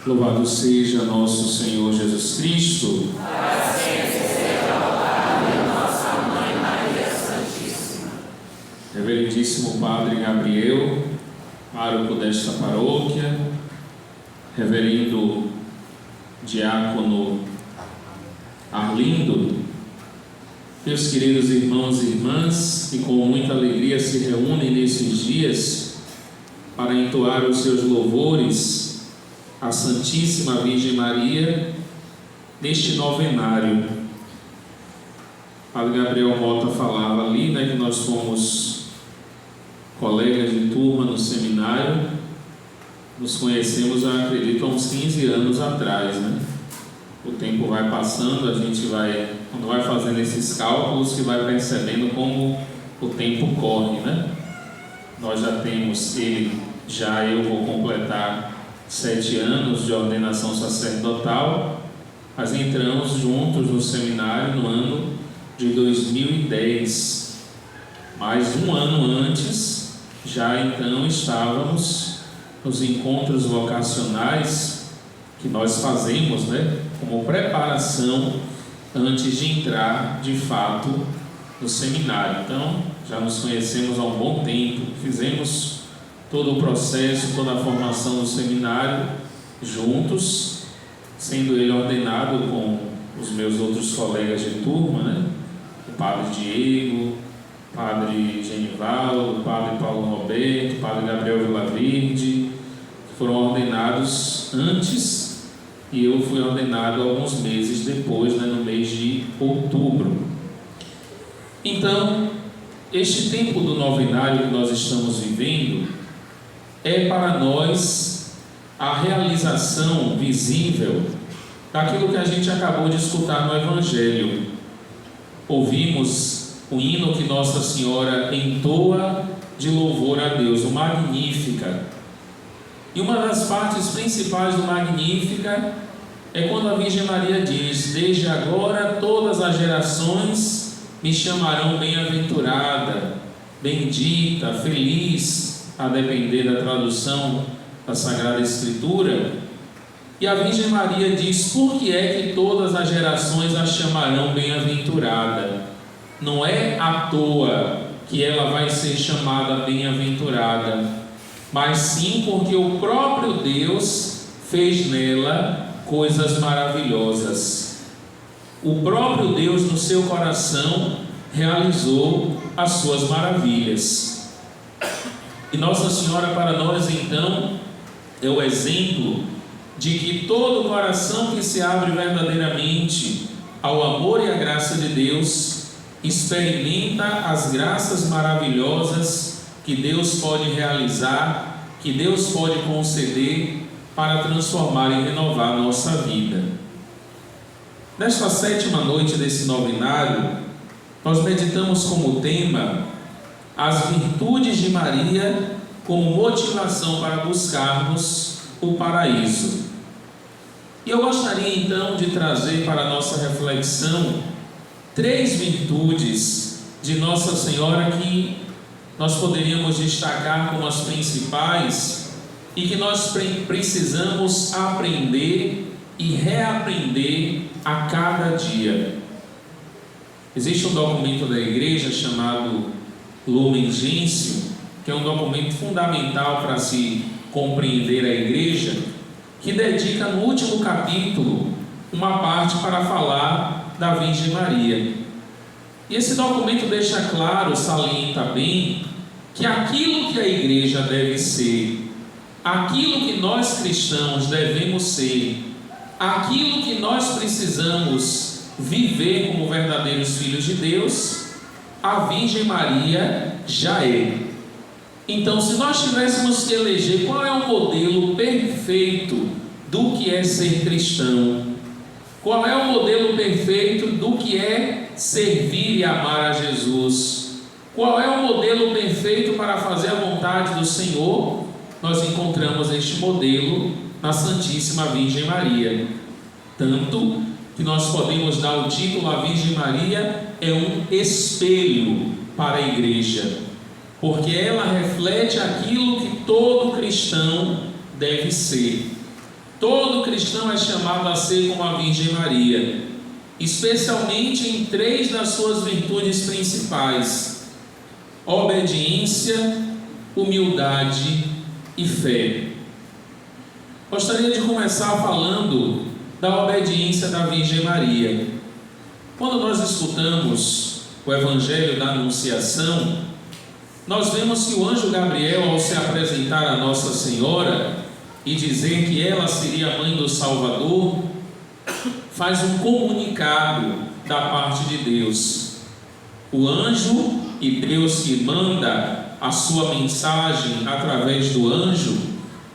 Louvado seja nosso Senhor Jesus Cristo. Para sempre seja louvado nossa Mãe Maria Santíssima. Reverendíssimo Padre Gabriel, pároco desta paróquia, Reverendo Diácono Arlindo, meus queridos irmãos e irmãs, que com muita alegria se reúnem nesses dias para entoar os seus louvores à Santíssima Virgem Maria neste novenário. Padre Gabriel Mota falava ali, que nós fomos colegas de turma no seminário, nos conhecemos, eu acredito, há uns 15 anos atrás, O tempo vai passando, a gente vai, quando vai fazendo esses cálculos, que vai percebendo como o tempo corre, Nós já temos, eu vou completar 7 anos de ordenação sacerdotal, mas entramos juntos no seminário no ano de 2010. Mais um ano antes, já então estávamos nos encontros vocacionais que nós fazemos, como preparação antes de entrar de fato no seminário. Então, já nos conhecemos há um bom tempo, fizemos todo o processo, toda a formação do seminário juntos, sendo ele ordenado com os meus outros colegas de turma, o Padre Diego, o Padre Genivaldo, o Padre Paulo Roberto, o Padre Gabriel Vilaverde, que foram ordenados antes, e eu fui ordenado alguns meses depois, no mês de outubro. Então, este tempo do novenário que nós estamos vivendo é para nós a realização visível daquilo que a gente acabou de escutar no Evangelho. Ouvimos o hino que Nossa Senhora entoa de louvor a Deus, o Magnífica. E uma das partes principais do Magnífica é quando a Virgem Maria diz: desde agora todas as gerações me chamarão bem-aventurada, bendita, feliz, a depender da tradução da Sagrada Escritura. E a Virgem Maria diz: por que é que todas as gerações a chamarão bem-aventurada? Não é à toa que ela vai ser chamada bem-aventurada, mas sim porque o próprio Deus fez nela coisas maravilhosas. O próprio Deus, no seu coração, realizou as suas maravilhas. E Nossa Senhora para nós então é o exemplo de que todo coração que se abre verdadeiramente ao amor e à graça de Deus experimenta as graças maravilhosas que Deus pode realizar, que Deus pode conceder para transformar e renovar a nossa vida. Nesta 7ª noite desse novenário, nós meditamos como tema as virtudes de Maria como motivação para buscarmos o paraíso. E eu gostaria então de trazer para a nossa reflexão 3 virtudes de Nossa Senhora que nós poderíamos destacar como as principais e que nós precisamos aprender e reaprender a cada dia. Existe um documento da igreja chamado Lumen Gentium, que é um documento fundamental para se compreender a igreja, que dedica no último capítulo uma parte para falar da Virgem Maria. E esse documento deixa claro, salienta bem, que aquilo que a igreja deve ser, aquilo que nós cristãos devemos ser, aquilo que nós precisamos viver como verdadeiros filhos de Deus, a Virgem Maria já é. Então, se nós tivéssemos que eleger qual é o modelo perfeito do que é ser cristão, qual é o modelo perfeito do que é servir e amar a Jesus, qual é o modelo perfeito para fazer a vontade do Senhor, nós encontramos este modelo na Santíssima Virgem Maria. Tanto que nós podemos dar o título: a Virgem Maria é um espelho para a igreja, porque ela reflete aquilo que todo cristão deve ser. Todo cristão é chamado a ser como a Virgem Maria, especialmente em 3 das suas virtudes principais: obediência, humildade e fé. Gostaria de começar falando da obediência da Virgem Maria. Quando nós escutamos o Evangelho da Anunciação, nós vemos que o anjo Gabriel, ao se apresentar a Nossa Senhora e dizer que ela seria a mãe do Salvador, faz um comunicado da parte de Deus. O anjo e Deus que manda a sua mensagem através do anjo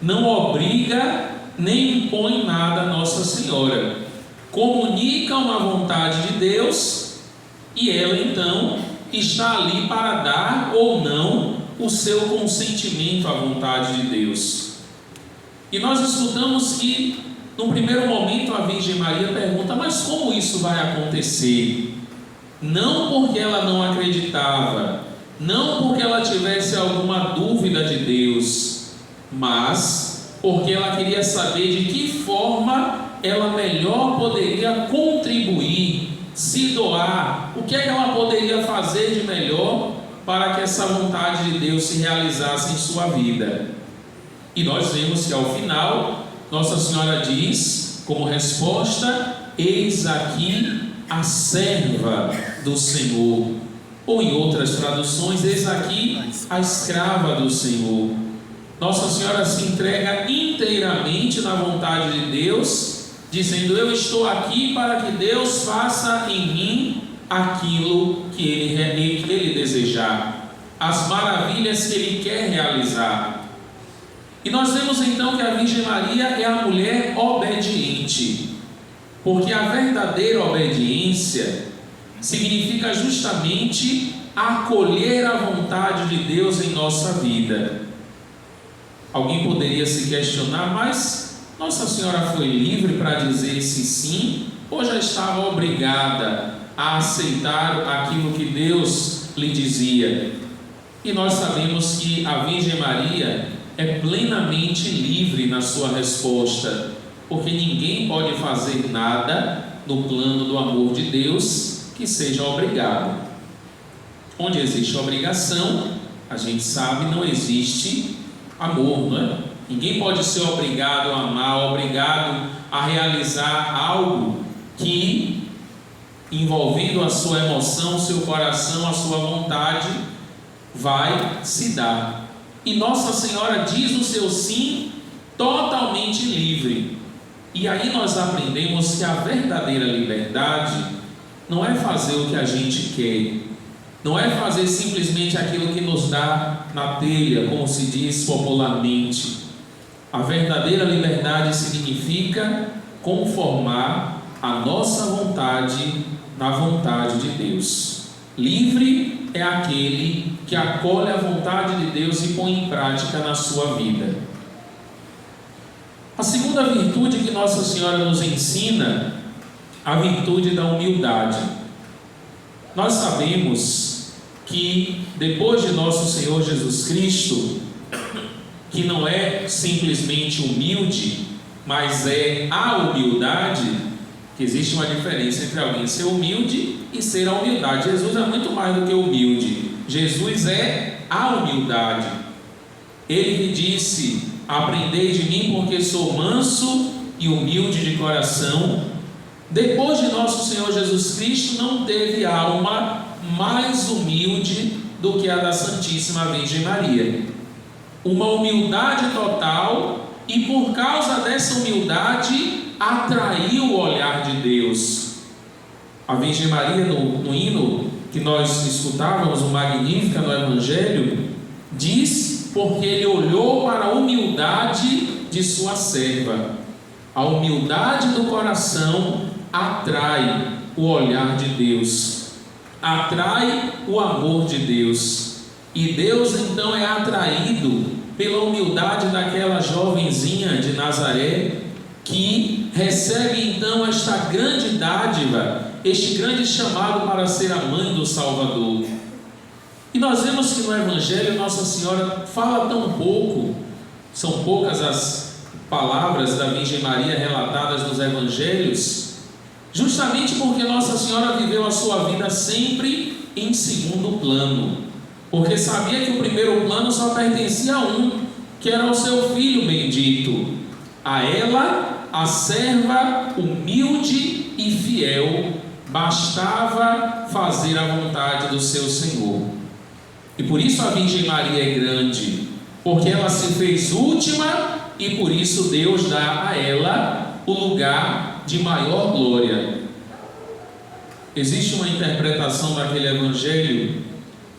não obriga nem impõe nada a Nossa Senhora. Comunica uma vontade de Deus e ela então está ali para dar ou não o seu consentimento à vontade de Deus. E nós escutamos que, no primeiro momento, a Virgem Maria pergunta: mas como isso vai acontecer? Não porque ela não acreditava, não porque ela tivesse alguma dúvida de Deus, mas porque ela queria saber de que forma ela melhor poderia contribuir, se doar, o que é que ela poderia fazer de melhor para que essa vontade de Deus se realizasse em sua vida. E nós vemos que ao final, Nossa Senhora diz, como resposta: eis aqui a serva do Senhor. Ou em outras traduções, eis aqui a escrava do Senhor. Nossa Senhora se entrega inteiramente na vontade de Deus, dizendo: eu estou aqui para que Deus faça em mim aquilo que Ele desejar, as maravilhas que Ele quer realizar. E nós vemos então que a Virgem Maria é a mulher obediente, porque a verdadeira obediência significa justamente acolher a vontade de Deus em nossa vida. Alguém poderia se questionar: mas Nossa Senhora foi livre para dizer esse sim, ou já estava obrigada a aceitar aquilo que Deus lhe dizia? E nós sabemos que a Virgem Maria é plenamente livre na sua resposta, porque ninguém pode fazer nada no plano do amor de Deus que seja obrigado. Onde existe obrigação, a gente sabe, não existe amor, não é? Ninguém pode ser obrigado a amar, obrigado a realizar algo que, envolvendo a sua emoção, o seu coração, a sua vontade, vai se dar. E Nossa Senhora diz o seu sim totalmente livre. E aí nós aprendemos que a verdadeira liberdade não é fazer o que a gente quer, não é fazer simplesmente aquilo que nos dá na telha, como se diz popularmente. A verdadeira liberdade significa conformar a nossa vontade na vontade de Deus. Livre é aquele que acolhe a vontade de Deus e põe em prática na sua vida. A segunda virtude que Nossa Senhora nos ensina, a virtude da humildade. Nós sabemos que depois de nosso Senhor Jesus Cristo, que não é simplesmente humilde, mas é a humildade, que existe uma diferença entre alguém ser humilde e ser a humildade. Jesus é muito mais do que humilde. Jesus é a humildade. Ele que disse: aprendei de mim, porque sou manso e humilde de coração. Depois de nosso Senhor Jesus Cristo, não teve alma mais humilde do que a da Santíssima Virgem Maria. Uma humildade total, e por causa dessa humildade atraiu o olhar de Deus. A Virgem Maria, no hino que nós escutávamos, o Magnífica no Evangelho, diz: porque ele olhou para a humildade de sua serva. A humildade do coração atrai o olhar de Deus, atrai o amor de Deus. E Deus então é atraído pela humildade daquela jovenzinha de Nazaré, que recebe então esta grande dádiva, este grande chamado para ser a mãe do Salvador. E nós vemos que no Evangelho Nossa Senhora fala tão pouco, são poucas as palavras da Virgem Maria relatadas nos Evangelhos, justamente porque Nossa Senhora viveu a sua vida sempre em segundo plano, porque sabia que o primeiro plano só pertencia a um, que era o seu filho bendito. A ela, a serva humilde e fiel, bastava fazer a vontade do seu Senhor. E por isso a Virgem Maria é grande, porque ela se fez última e por isso Deus dá a ela o lugar de maior glória. Existe uma interpretação daquele evangelho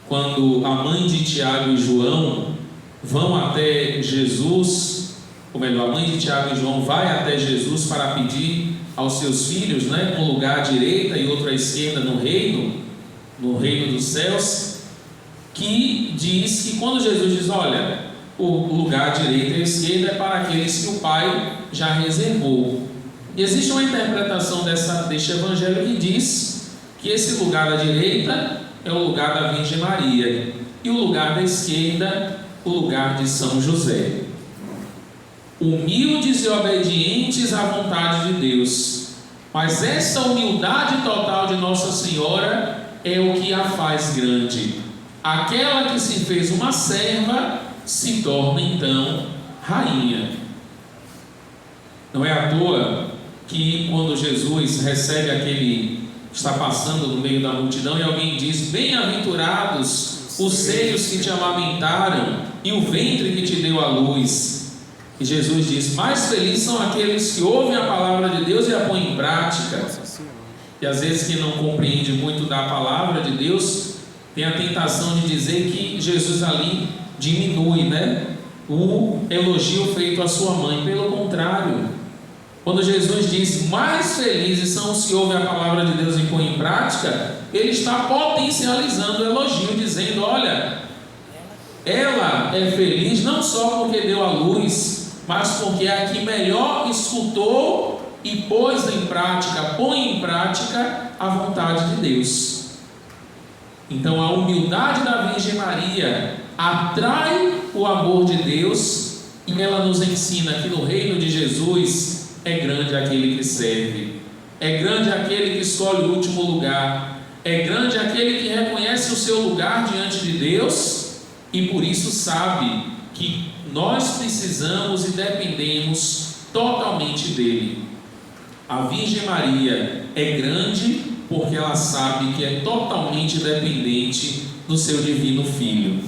quando a mãe de Tiago e João vão até Jesus, ou melhor, a mãe de Tiago e João vai até Jesus para pedir aos seus filhos, um lugar à direita e outro à esquerda no reino dos céus, que diz que quando Jesus diz, olha, o lugar à direita e à esquerda é para aqueles que o Pai já reservou. E existe uma interpretação deste evangelho que diz que esse lugar à direita é o lugar da Virgem Maria e o lugar da esquerda, o lugar de São José. Humildes e obedientes à vontade de Deus, mas essa humildade total de Nossa Senhora é o que a faz grande. Aquela que se fez uma serva se torna então rainha. Não é à toa que quando Jesus recebe está passando no meio da multidão e alguém diz, bem-aventurados os seios que te amamentaram e o ventre que te deu à luz. E Jesus diz, mais felizes são aqueles que ouvem a palavra de Deus e a põem em prática. E às vezes quem não compreende muito da palavra de Deus tem a tentação de dizer que Jesus ali diminui, o elogio feito à sua mãe. Pelo contrário, quando Jesus diz, mais felizes são os que ouvem a palavra de Deus e põem em prática, ele está potencializando o elogio, dizendo, olha, ela é feliz não só porque deu à luz, mas porque é a que melhor escutou e põe em prática a vontade de Deus. Então a humildade da Virgem Maria atrai o amor de Deus e ela nos ensina que no reino de Jesus é grande aquele que serve, é grande aquele que escolhe o último lugar, é grande aquele que reconhece o seu lugar diante de Deus e por isso sabe que nós precisamos e dependemos totalmente dele. A Virgem Maria é grande porque ela sabe que é totalmente dependente do seu divino Filho.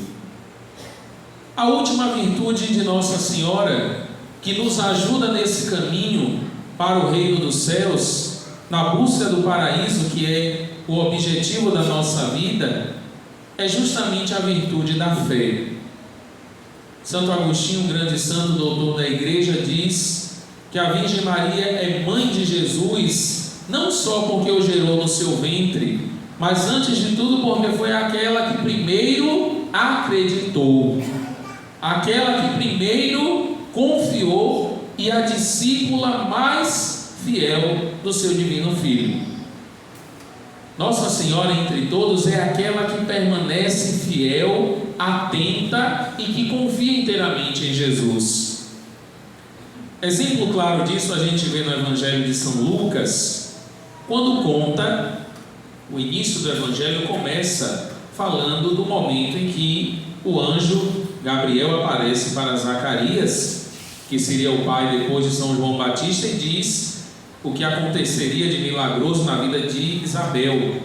A última virtude de Nossa Senhora, que nos ajuda nesse caminho para o reino dos céus, na busca do paraíso, que é o objetivo da nossa vida, é justamente a virtude da fé. Santo Agostinho, um grande santo doutor da Igreja, diz que a Virgem Maria é mãe de Jesus, não só porque o gerou no seu ventre, mas antes de tudo porque foi aquela que primeiro acreditou, aquela que primeiro confiou e a discípula mais fiel do seu divino Filho. Nossa Senhora entre todos é aquela que permanece fiel, atenta e que confia inteiramente em Jesus. Exemplo claro disso a gente vê no Evangelho de São Lucas, quando conta, o início do Evangelho começa falando do momento em que o anjo Gabriel aparece para Zacarias, que seria o pai depois de São João Batista, e diz o que aconteceria de milagroso na vida de Isabel.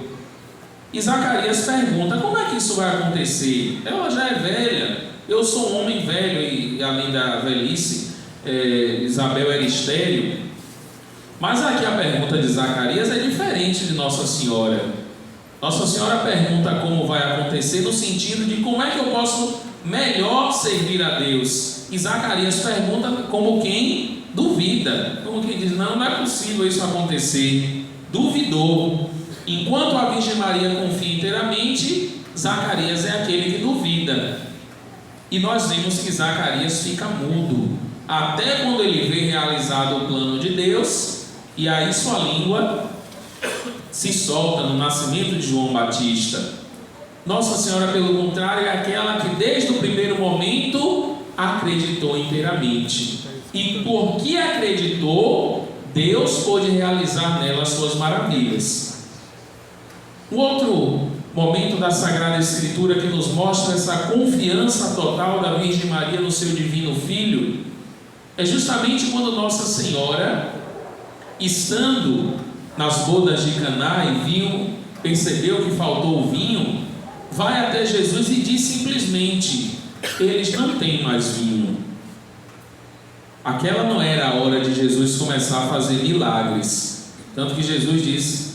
E Zacarias pergunta, como é que isso vai acontecer? Ela já é velha, eu sou um homem velho e além da velhice, Isabel era estéril. Mas aqui a pergunta de Zacarias é diferente de Nossa Senhora. Nossa Senhora pergunta como vai acontecer no sentido de como é que eu posso melhor servir a Deus. E Zacarias pergunta como quem duvida, como quem diz, não é possível isso acontecer. Duvidou. Enquanto a Virgem Maria confia inteiramente, Zacarias é aquele que duvida. E nós vemos que Zacarias fica mudo, até quando ele vê realizado o plano de Deus, e aí sua língua se solta no nascimento de João Batista. Nossa Senhora, pelo contrário, é aquela que desde o primeiro momento acreditou inteiramente. e porque acreditou, Deus pôde realizar nela as suas maravilhas. Um outro momento da Sagrada Escritura que nos mostra essa confiança total da Virgem Maria no seu divino Filho é justamente quando Nossa Senhora, estando nas bodas de Caná e percebeu que faltou o vinho, vai até Jesus e diz simplesmente: eles não têm mais vinho. Aquela não era a hora de Jesus começar a fazer milagres, tanto que Jesus disse: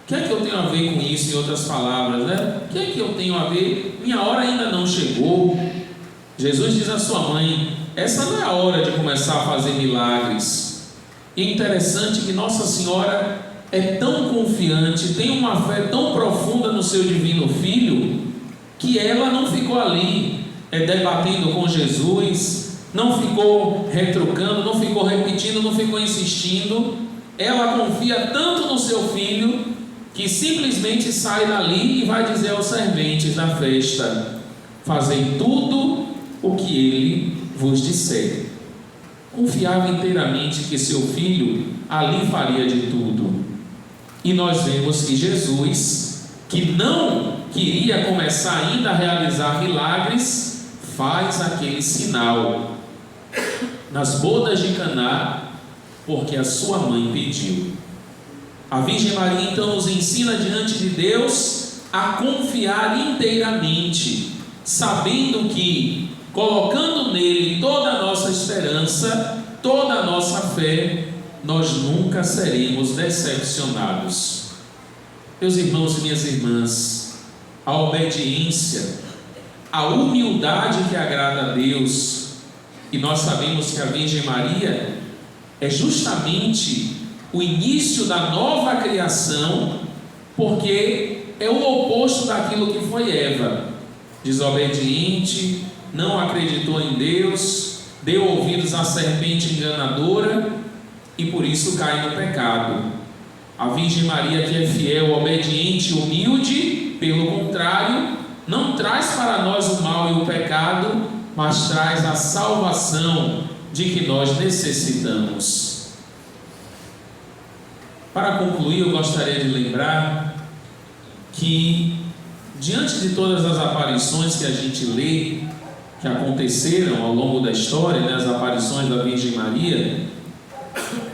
o que é que eu tenho a ver com isso? Em outras palavras, né? O que é que eu tenho a ver? Minha hora ainda não chegou. Jesus diz à sua mãe: essa não é a hora de começar a fazer milagres. E é interessante que Nossa Senhora é tão confiante, tem uma fé tão profunda no seu divino Filho, que ela não ficou ali debatendo com Jesus, não ficou retrucando, não ficou repetindo, não ficou insistindo. Ela confia tanto no seu Filho que simplesmente sai dali e vai dizer aos serventes da festa: fazei tudo o que ele vos disser. Confiava inteiramente que seu Filho ali faria de tudo. E nós vemos que Jesus, que não queria começar ainda a realizar milagres, faz aquele sinal nas bodas de Caná, porque a sua mãe pediu. A Virgem Maria então nos ensina diante de Deus a confiar inteiramente, sabendo que, colocando nele toda a nossa esperança, toda a nossa fé, nós nunca seremos decepcionados. Meus irmãos e minhas irmãs, a obediência, a humildade que agrada a Deus, e nós sabemos que a Virgem Maria é justamente o início da nova criação, porque é o oposto daquilo que foi Eva, desobediente, não acreditou em Deus, deu ouvidos à serpente enganadora e por isso cai no pecado. A Virgem Maria, que é fiel, obediente, humilde, pelo contrário, não traz para nós o mal e o pecado, mas traz a salvação de que nós necessitamos. Para concluir, eu gostaria de lembrar que, diante de todas as aparições que a gente lê, que aconteceram ao longo da história, né, as aparições da Virgem Maria,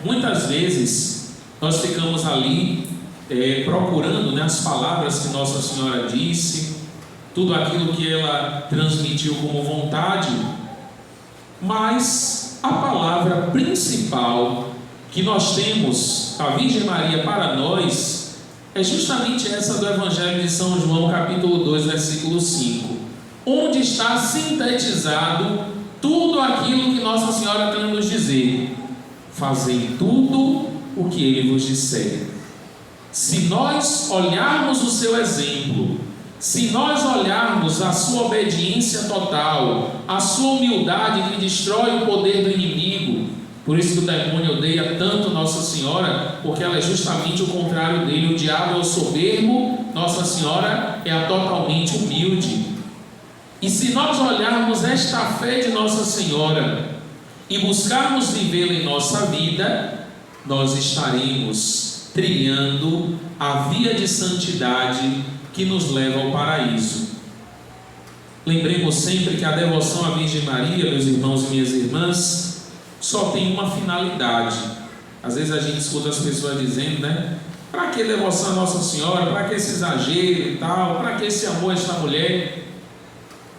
muitas vezes nós ficamos ali procurando, né, as palavras que Nossa Senhora disse, tudo aquilo que ela transmitiu como vontade, mas a palavra principal que nós temos, a Virgem Maria para nós, é justamente essa do Evangelho de São João, capítulo 2, versículo 5, onde está sintetizado tudo aquilo que Nossa Senhora tem a nos dizer: fazei tudo o que ele vos disser. Se nós olharmos o seu exemplo, se nós olharmos a sua obediência total, a sua humildade que destrói o poder do inimigo, por isso que o demônio odeia tanto Nossa Senhora, porque ela é justamente o contrário dele. O diabo é o soberbo, Nossa Senhora é a totalmente humilde. E se nós olharmos esta fé de Nossa Senhora e buscarmos vivê-la em nossa vida, nós estaremos trilhando a via de santidade que nos leva ao paraíso. Lembremos sempre que a devoção à Virgem Maria, meus irmãos e minhas irmãs, só tem uma finalidade. Às vezes a gente escuta as pessoas dizendo, né? Para que devoção a Nossa Senhora? Para que esse exagero e tal? Para que esse amor a esta mulher?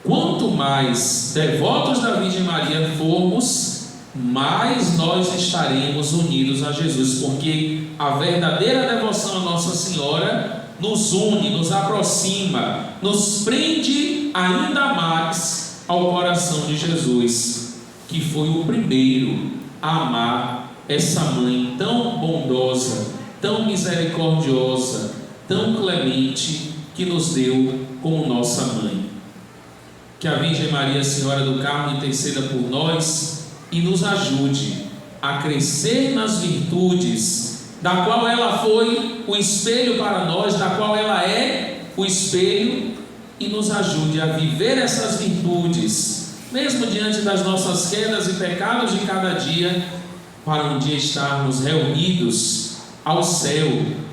Quanto mais devotos da Virgem Maria formos, mais nós estaremos unidos a Jesus, porque a verdadeira devoção a Nossa Senhora nos une, nos aproxima, nos prende ainda mais ao coração de Jesus, que foi o primeiro a amar essa mãe tão bondosa, tão misericordiosa, tão clemente, que nos deu como nossa mãe. Que a Virgem Maria, Senhora do Carmo, interceda por nós e nos ajude a crescer nas virtudes, da qual ela foi o espelho para nós, da qual ela é o espelho, e nos ajude a viver essas virtudes mesmo diante das nossas quedas e pecados de cada dia, para um dia estarmos reunidos ao céu,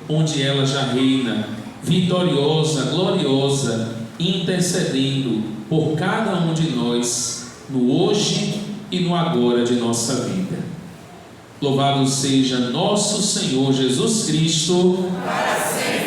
onde ela já reina, vitoriosa, gloriosa, intercedendo por cada um de nós, no hoje e no agora de nossa vida. Louvado seja nosso Senhor Jesus Cristo, para sempre.